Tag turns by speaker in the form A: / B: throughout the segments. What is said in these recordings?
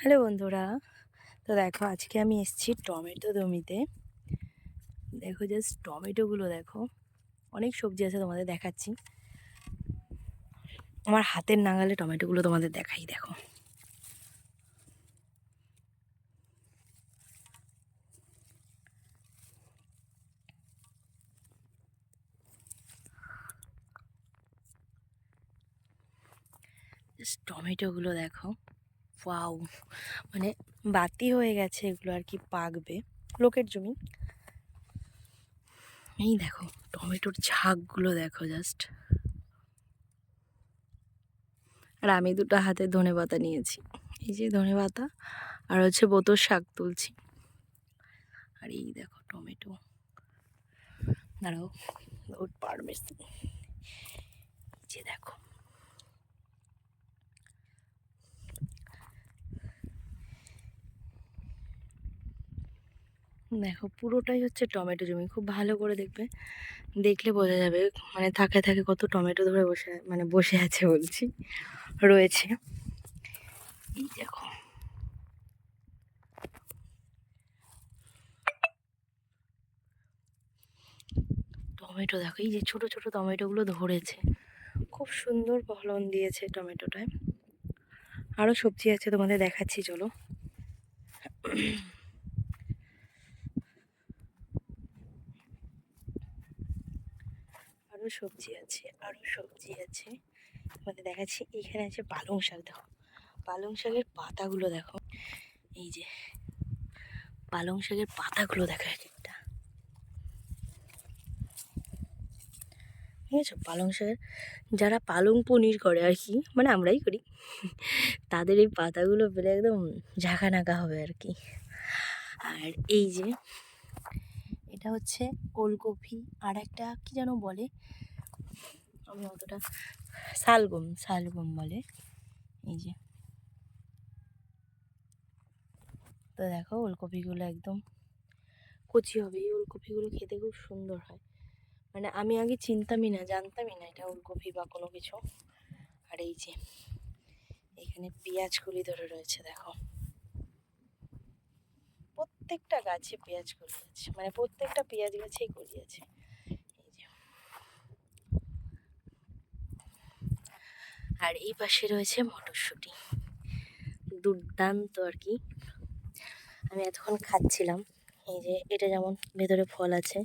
A: Hello বন্ধুরা, তো দেখো আজকে আমি এসেছি টমেটো জমিতে। দেখো জাস্ট টমেটোগুলো দেখো, অনেক সবজি আছে তোমাদের দেখাচ্ছি। আমার হাতের নাগালে টমেটোগুলো তোমাদের দেখাই। দেখো জাস্ট টমেটোগুলো দেখো, ওয়াও! মানে বাতি হয়ে গেছে এগুলো আর কি, পাকবে। লোকের জমি। এই দেখো টমেটোর ঝাঁকগুলো দেখো জাস্ট। আর আমি দুটো হাতে ধনেপাতা নিয়েছি, এই যে ধনেপাতা, আর হচ্ছে বোতল শাক তুলছি। আর এই দেখো টমেটো, দাঁড়াও ওর পারমেশন, যে দেখো দেখো পুরোটাই হচ্ছে টমেটো জমি। খুব ভালো করে দেখবে, দেখলে বোঝা যাবে মানে থাকে থাকে কত টমেটো ধরে বসে আছে বলছি, রয়েছে। এই দেখো টমেটো, দেখো এই যে ছোট ছোট টমেটোগুলো ধরেছে, খুব সুন্দর ফলন দিয়েছে টমেটোটায়। আরও সবজি আছে তোমাদের দেখাচ্ছি, চলো। আরও সবজি আছে, আরও সবজি আছে তোমাদের দেখাচ্ছি। এখানে আছে পালং শাক, দেখো পালং শাকের পাতাগুলো দেখো, এই যে পালং শাকের পাতাগুলো দেখো এক একটা, ঠিক আছে। পালং শাকের, যারা পালং পনির করে আর কি, মানে আমরাই করি, তাদের এই পাতাগুলো পেলে একদম ঝাঁকা নাকা হবে আর কি। আর এই যে এটা হচ্ছে ওলকপি, আর একটা কি যেন বলে, আমি অতটা, শালগম, শালগম বলে। এই যে, তো দেখো ওলকপিগুলো একদম কচি হবে। এই ওলকপিগুলো খেতে খুব সুন্দর হয়, মানে আমি আগে চিনতামই না, জানতামই না এটা ওলকপি বা কোনো কিছু। আর এই যে এখানে পেঁয়াজ কলি ধরে রয়েছে, দেখো প্রত্যেকটা গাছে পেঁয়াজ কলি আছে, মানে প্রত্যেকটা পেঁয়াজ গাছেই কলি আছে। এই যে, আর এই পাশে রয়েছে মটরশুঁটি, দুর্দান্ত আর কি। আমি এতক্ষণ খাচ্ছিলাম। এই যে এটা যেমন ভেতরে ফল আছে,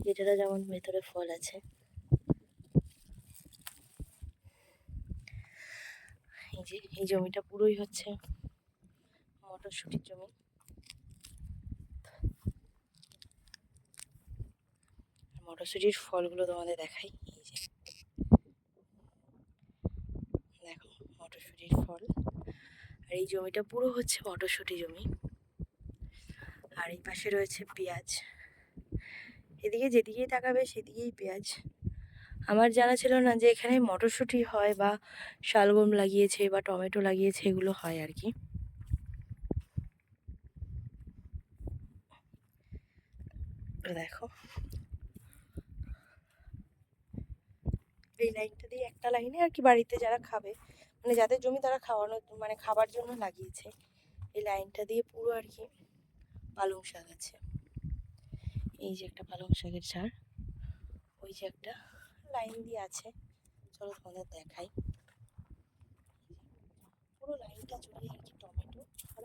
A: এটারও যেমন ভেতরে ফল আছে। এই যে এই জমিটা পুরোই হচ্ছে মটরশুঁটির জমি। মটরশুঁটির ফলগুলো তোমাদের দেখাই, এই যে দেখো মটরশুঁটির ফল। আর এই জমিটা পুরো হচ্ছে মটরশুঁটি জমি। আর এই পাশে রয়েছে পেঁয়াজ, এদিকে যেদিকেই তাকাবে সেদিকেই পেঁয়াজ। আমার জানা ছিল না যে এখানে মটরশুঁটি হয় বা শালগম লাগিয়েছে বা টমেটো লাগিয়েছে, এগুলো হয় আর কি। দেখো এই লাইনটা দিয়ে, একটা লাইনে আর কি, বাড়িতে যারা খাবে, মানে যাদের জমি তারা খাওয়ানো মানে খাবার জন্য লাগিয়েছে। এই লাইনটা দিয়ে পুরো আর কি পালং শাক আছে। এই যে একটা পালং শাকের ঝাড়, ওই যে একটা লাইন দিয়ে আছে, চলো তোমাদের দেখাই। পুরো লাইনটা জুড়ে আর কি টমেটো, আর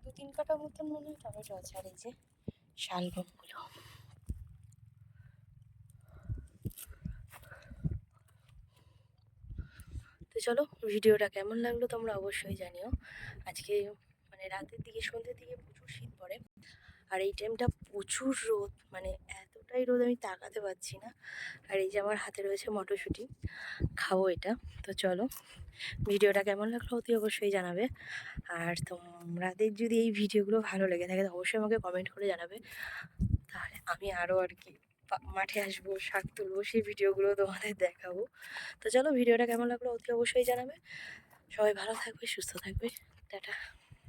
A: দু তিন কাটা মতন মনে হয় টমেটো আছে। আর এই যে শালগমগুলো। তো চলো, ভিডিওটা কেমন লাগলো তোমরা অবশ্যই জানিও। আজকে মানে রাতের দিকে, সন্ধ্যের দিকে প্রচুর শীত পড়ে, আর এই টাইমটা প্রচুর রোদ, মানে এতটাই রোদ আমি তাকাতে পারছি না। আর এই যে আমার হাতে রয়েছে মটরশুঁটি, খাবো এটা। তো চলো, ভিডিওটা কেমন লাগলো অতি অবশ্যই জানাবে। আর তোমাদের যদি এই ভিডিওগুলো ভালো লেগে থাকে তো অবশ্যই আমাকে কমেন্ট করে জানাবে, তাহলে আমি আরও আর কি মাঠে আসবো, শাক তুলবো, সেই ভিডিওগুলো তোমাদের দেখাবো। তো চলো, ভিডিওটা কেমন লাগলো অতি অবশ্যই জানাবে। সবাই ভালো থাকবে, সুস্থ থাকবে, টাটা।